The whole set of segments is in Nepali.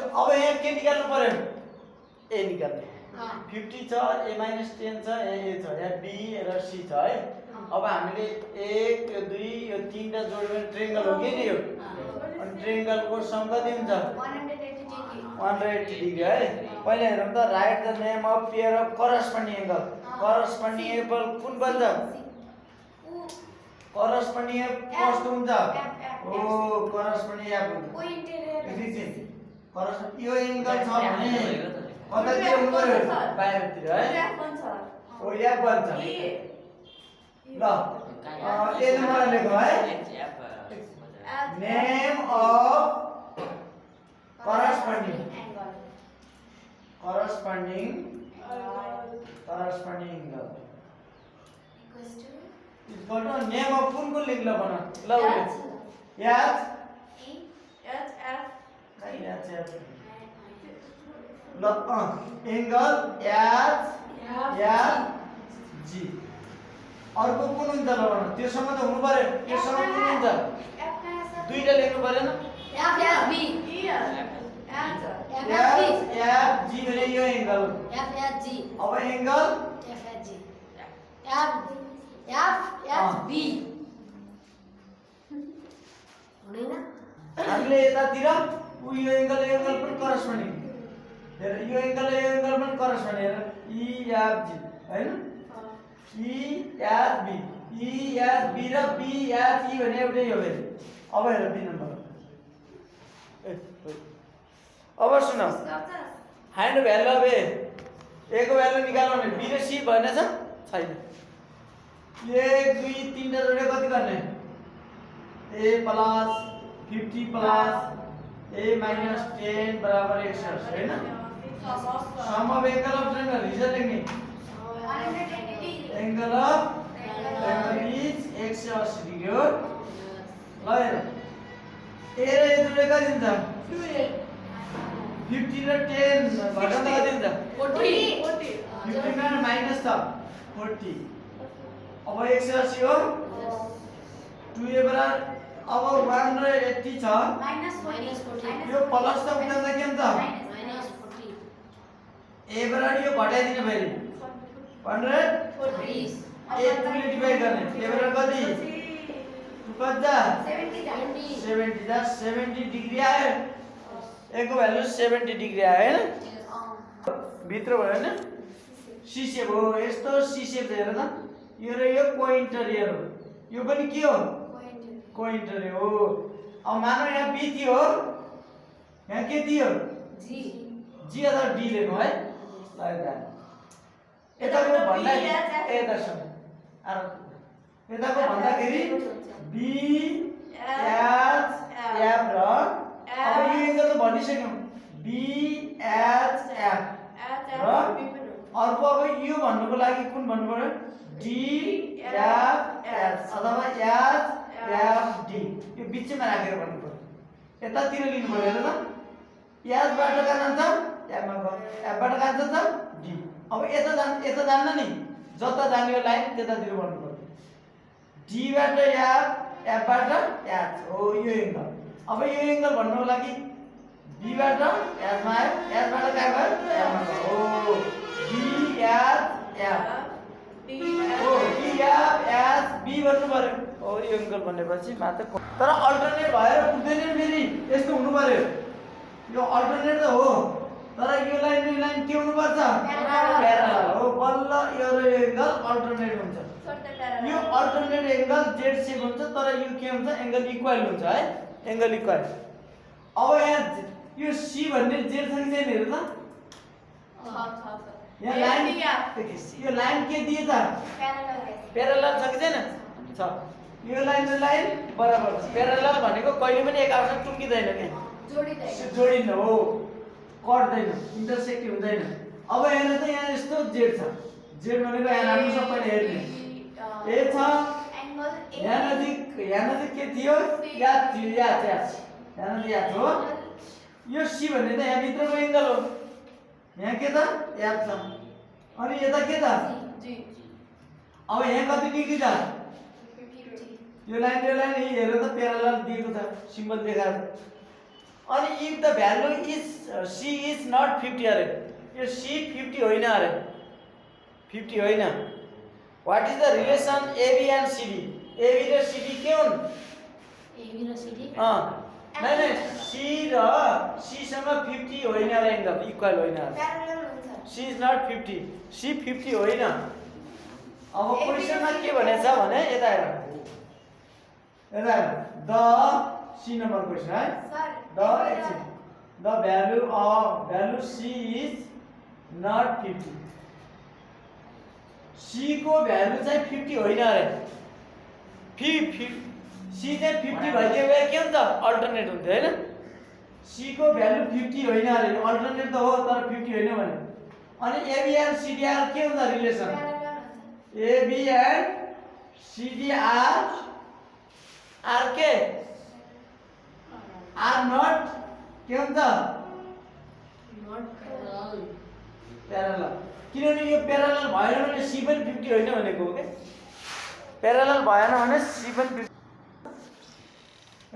अब यहाँ के निकाल्नु पर्यो ए निकाल्ने 50 छ a - 10 छ a छ यहाँ b र c छ है अब हामीले 1 यो 2 यो 3 टा जोड्यो भने ट्रायंगल हो के नि यो अनि ट्रायंगलको सम कति हुन्छ 180 डिग्री है पहिले हेरौँ त right the name of pair of corresponding angle कुन बन्छ करस्पोन्डिङ कस्तो हुन्छ ओ करस्पोन्डिङ एफ हुन्छ यो एंगल छ भने कतातिर हुनु पर्यो बाहिरतिर है ओ एफ बन्छ ल ए नम्बर लेखौ है name of corresponding angle equal to name of कुन लेख ल बना ल एच ल एंगल एच जी अर्को कुन हुन्छ ल बना त्योसँग त हुनु पर्यो त्योसँग कुन हुन्छ दुईटा लेख्नु पर्यो न एफ जी भने यो एंगल अब एंगल हामीले यतातिर यो एंगल पनि करस्पोन्डिङ हेर यो एंगल पनि करस्पोन्डिङ हेर ई एफ जी हैन ई एफ बी र बी एफ ई भने एउटै हो फेरि अब हेर बी नम्बर अब सुन फाइन्ड भ्यालु अफ ए को भ्यालु निकाल्नु भने बी र सी भनेछ छैन 1 2 3 टा जोडे कति गर्ने a plus 50 plus a minus 10 बराबर 180 हैन sum of angle of triangle reason लेख्ने angle of triangle is 180 degree हो ल हेर a र a जोडे कति हुन्छ 50 र 10 घटाउँदा कति हुन्छ 40 50 मा माइनस छ 40 अब 180 हो 2a बराबर अब 180 छ माइनस 40 यो प्लस त उता के हुन्छ माइनस 40 a बराबर यो घटाइदिने फेरि 140 a टुले डिभाइड गर्ने a बराबर कति 70 डिग्री आयो a को भ्यालु 70 डिग्री आयो हैन भित्र भयो हैन सी शेप हो यस्तो सी शेप हेर त यो र यो कोइन्टर हो यो पनि के हो कोइन्टर हो अब मानौ यहाँ बी थियो यहाँ के थियो जी अथवा डी लेख्नु है ल यताको भन्दा यतासँग यताको भन्दाखेरि बी एच एफ र अब यो एंगल त भनिसक्यौ बी एच एफ र अर्को अब यो भन्नुको लागि कुन भन्नु पर्यो डी एफ एच अथवा एच एफ डी यो बीचमा राखेर भन्नु पर्यो यतातिर लिनु पर्यो हेर त एच बाट कहाँ जान्छ एफ मा गयो एफ बाट कहाँ जान्छ डी अब यता जान्न नि जता जाने यो लाइन त्यतातिर भन्नु पर्यो डी बाट एफ बाट एच हो यो एंगल अब यो एंगल भन्नुको लागि बी बाट एच मा आयो एच बाट कहाँ गयो एफ मा गयो हो बी एच एफ ओ बी एफ एच बी भन्नु पर्यो हो यो एंगल भनेपछि मात्र तर अल्टरनेट भएर पुग्दैन फेरि यस्तो हुनु पर्यो यो अल्टरनेट त हो तर यो लाइन के हुनु पर्छ प्यारलल हो बल्ल यो र यो एंगल अल्टरनेट हुन्छ यो अल्टरनेट एंगल जेड शेप हुन्छ तर यो के हुन्छ एंगल इक्वल हुन्छ है एंगल इक्वल अब यहाँ यो सी भन्ने जेड छ कि छैन हेर त यहाँ लाइन यो लाइन के दिएछ प्यारलल छ कि छैन छ यो लाइन र लाइन बराबर छ प्यारलल भनेको कहिले पनि एकअर्कासँग टुक्किदैन के जोडिन्न हो कट्दैन इन्टरसेक्ट हुँदैन अब हेर्नु त यहाँ यस्तो जेड छ जेड भनेको यहाँ राम्रो सबैले हेर्ने ए छ यहाँ नजिक के थियो याद थियो याद हो यो सी भन्ने त यहाँ भित्रको एंगल हो यहाँ के त याद छ अनि यता के त जी अब यहाँ कति डिग्री छ यो लाइन हेरेर त प्यारलल दिएको छ सिम्बल देखाएर अनि if the value is C is not 50 अरे यो सी 50 होइन अरे 50 होइन what is the relation AB and CD AB र सीडी के हुन् एबी र सीडी नहीं सी र सी सँग 50 होइन अरे एंगल इक्वल होइन प्यारलल हुन्छ सी इज नट 50 सी 50 होइन अब क्वेशनमा के भनेछ भने यता हेर द सी नंबर क्वेशन है sir the value c is not 50 c को भ्यालु चाहिँ 50 होइन अरे c चाहिँ 50 भइदियो भए के हुन्छ अल्टरनेट हुन्थ्यो हैन c को भ्यालु 50 होइन अरे अल्टरनेट त हो तर 50 होइन भने अनि ab and cd are के हुन्छ relation ab and cd are के are not के हुन्छ नट प्यारलल प्यारलल किनभने यो प्यारलल भएन भने सी पनि 50 होइन भनेको हो के प्यारलल भएन भने सी पनि 50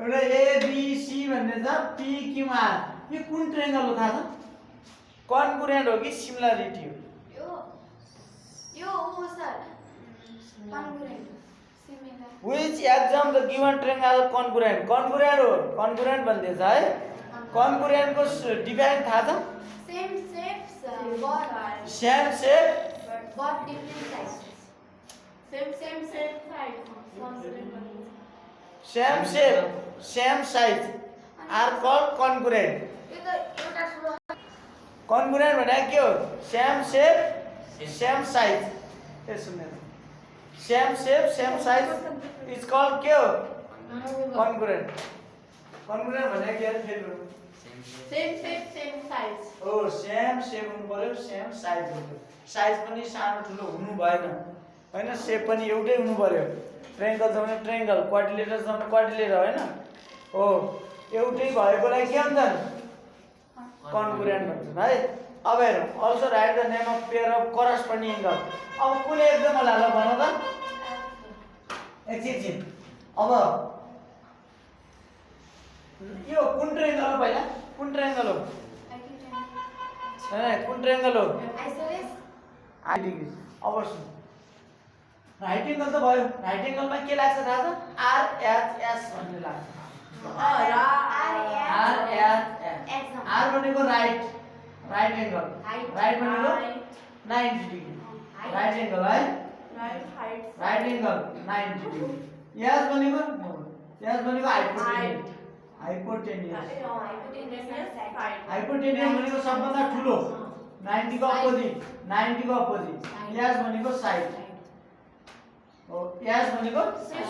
एउटा एबीसी भन्ने छ पीक्यूआर यो कुन ट्रायंगल हो थाहा छ कन्ग्रुएन्ट हो कि सिमिलरिटी हो यो हो sir congruent similar which exam the given triangle congruent congruent हो congruent भन्दै छ है congruent को डिफाइन थाहा छ same shapes but same shape but different size same size same shape same size are called congruent यो त एउटा ठुलो congruent भने के हो सेम शेप सेम साइज ए सुन्नु same shape same size is called के हो congruent congruent भने के हो फेरि सेम शेप सेम साइज ओ सेम शेप हुनु पर्यो सेम साइज हुनु साइज पनि सानो ठुलो हुनु भएन हैन शेप पनि एउटै हुनु पर्यो ट्रायंगल छ भने ट्रायंगल क्वाड्रिलेटर छ भने क्वाड्रिलेटर हैन हो एउटै भएकोलाई के भन्छन् congruent भन्छन् है अब हेर also right the name of pair of corresponding angle अब कुन एक्जाम्पल हाल भन त एकछिन अब यो कुन ट्रायंगल हो पहिला कुन ट्रायंगल हो हैन कुन ट्रायंगल हो आइसोलेस 80 डिग्री अब सुन राइट एंगल त भयो राइट एंगलमा के लाग्छ थाहा छ RHS भन्ने लाग्छ R भनेको राइट एंगल राइट भनेको 90 डिग्री राइट एंगल है राइट एंगल 90 डिग्री S भनेको हाइपोटेन्युस भनेको सबभन्दा ठुलो 90 को अपोजिट S भनेको साइड हो S भनेको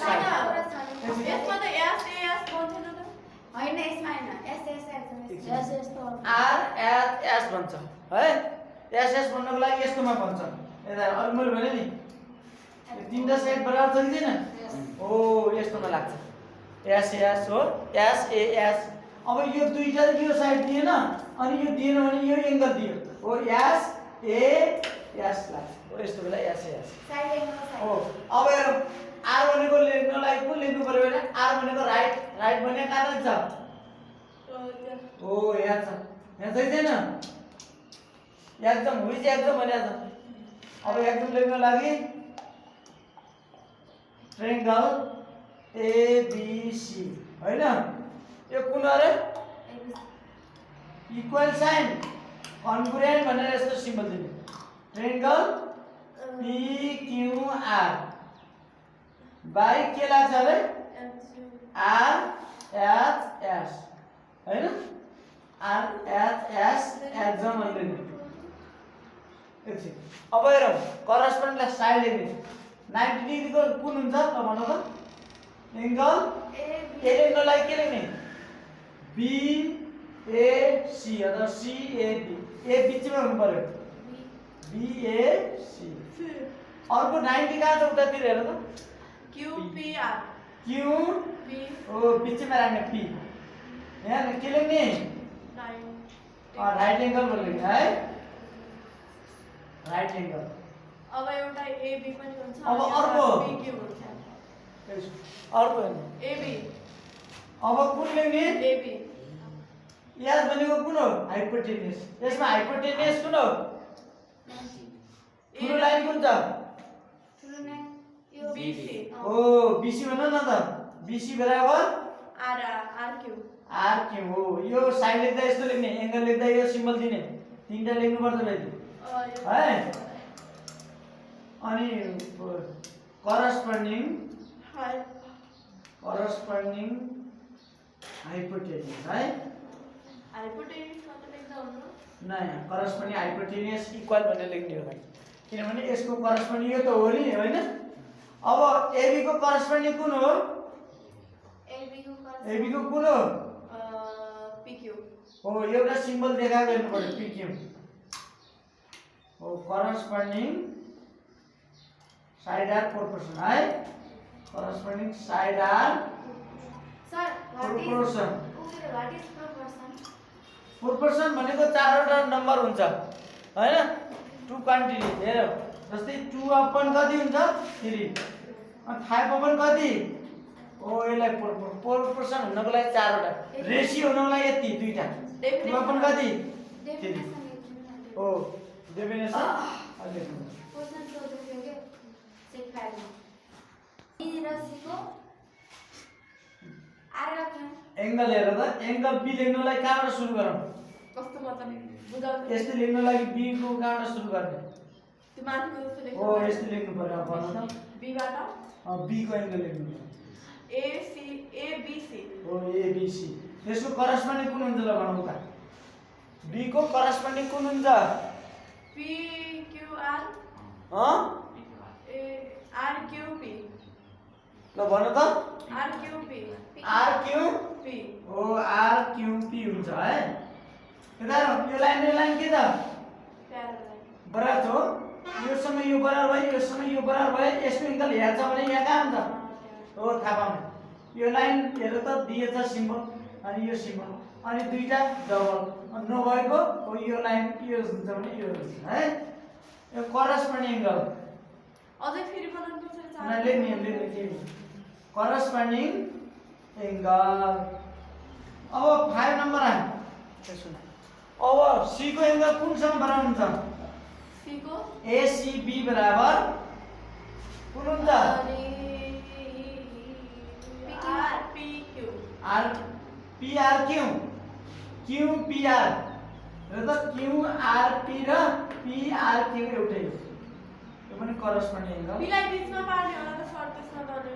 साइड यसमा त एस बन्थेन त हैन यसमा हैन एस एस त RHS भन्छ है SS भन्नको लागि यस्तोमा भन्छ यता अरु मैले भने नि यो तीनटा साइड बराबर छ कि छैन ओ यस्तोमा लाग्छ SS हो SAS अब यो दुईटा यो साइड दिएन अनि यो दिएन भने यो एंगल दियो हो SAS लाग्छ हो यस्तो बेला SAS साइड एंगल हो अब हेर R भनेको लेख्नलाई को लेख्नु पर्यो भने R भनेको राइट भने कहाँ छ ओ यहाँ छ यहाँ छैन एकदम हुइज एकदम भने छ अब एकदम लेख्न लागि ट्रायंगल ABC हैन यो कुन अरे इक्वल साइन कन्ग्रुएन्ट भनेर यस्तो सिम्बल दिनु ट्रायंगल PQR बाइ के लाग्छ अरे RHS हैन RHS एक्जाम भन्दै एकछिन अब हेरौँ करस्पोन्डलाई साइड लेख्ने 90 डिग्री को कुन हुन्छ त भन्नु त एंगल ए एंगललाई के लेख्ने BAC अथवा CAB ए बीचमा हुनु पर्यो BAC अर्को 90 कहाँ छ उतातिर हेर त QPR Q ओ बीचमा राख्ने P यहाँ के लेख्ने राइट एंगल लेख्ने है राइट एंगल अब एउटा AB पनि हुन्छ अब अर्को PQ हुन्छ अर्को AB अब कुन लेख्ने AB एस भनेको कुन हो हाइपोटेन्युस यसमा हाइपोटेन्युस कुन हो ठुलो लाइन कुन छ BC ओ बीसी भन न त बीसी बराबर RQ आर क्यू हो यो साइन लेख्दा यस्तो लेख्ने एंगल लेख्दा यो सिम्बल दिने तीनटा लेख्नु पर्छ भाइ है अनि करस्पोन्डिङ हाइपोटेन्युस है नयाँ करस्पोन्डिङ हाइपोटेन्युस इक्वल भनेर लेख्ने हो भाइ किनभने यसको करस्पोन्डिङ यो त हो नि हैन अब एबी को करस्पोन्डिङ कुन हो एबी को कुन हो PQ हो एउटा सिम्बल देखाएको हेर्नु पर्यो पिक्यू हो करस्पोन्डिङ साइड आर प्रोपोर्सन है corresponding side are Sir, proportion what is proportion? Proportion भनेको चारवटा नम्बर हुन्छ हैन टु क्वान्टिटी हेर जस्तै 2 अपन कति हुन्छ 3 अनि 5 अपन कति ओ यसलाई प्रोपोर्सन हुनको लागि चारवटा रेशियो हुनको लागि यति दुईटा 2 अपन कति 3 ओ डेफिनेसन अहिले Question सोध्दै थियो के सेट फाइलमा E र C को R राख्नु एंगल हेर त एंगल बी लेख्नलाई कहाँबाट सुरु गरौँ कस्तो मजाले बुझाउनु यस्तो लेख्न लागि बी को कहाँबाट सुरु गर्ने त्यो माथिको जस्तो लेख्नु ओ यस्तो लेख्नु पर्यो अब भन्न त B बाट बी को एंगल लेख्नु पर्यो ABC ओ ए बी सी यसको करस्पोन्डिङ कुन हुन्छ ल भनौँ त बी को करस्पोन्डिङ कुन हुन्छ PQR RQP ल भन त RQP आर क्यू P ओ आर क्यू पी हुन्छ है केदार यो लाइन के त प्यारल बराबर हो यो समय यो बराबर भयो यो समय यो बराबर भयो यसको एंगल हेर्छ भने यहाँ कहाँ हुन्छ हो थाहा पाउनु यो लाइन हेर त दिएछ सिम्बल अनि यो सिम्बल अनि दुईटा डबल नभएको हो यो लाइन यो हुन्छ भने यो हुन्छ है यो करस्पोन्डिङ एंगल अझै फेरि बनाउनु पर्छ लेख्ने करस्पोन्डिङ एंगल अब 5 नम्बर आयो सुन अब सी को एंगल कुनसँग बराबर हुन्छ C को एसीबी बराबर कुन हुन्छ PQ R PR Q Q PR र त क्यू आर पी र पीआर क्यू एउटै हो यो पनि करस्पोन्डिङ एंगल बिलाई बीचमा पार्ने होला त सर त्यसमा गर्ने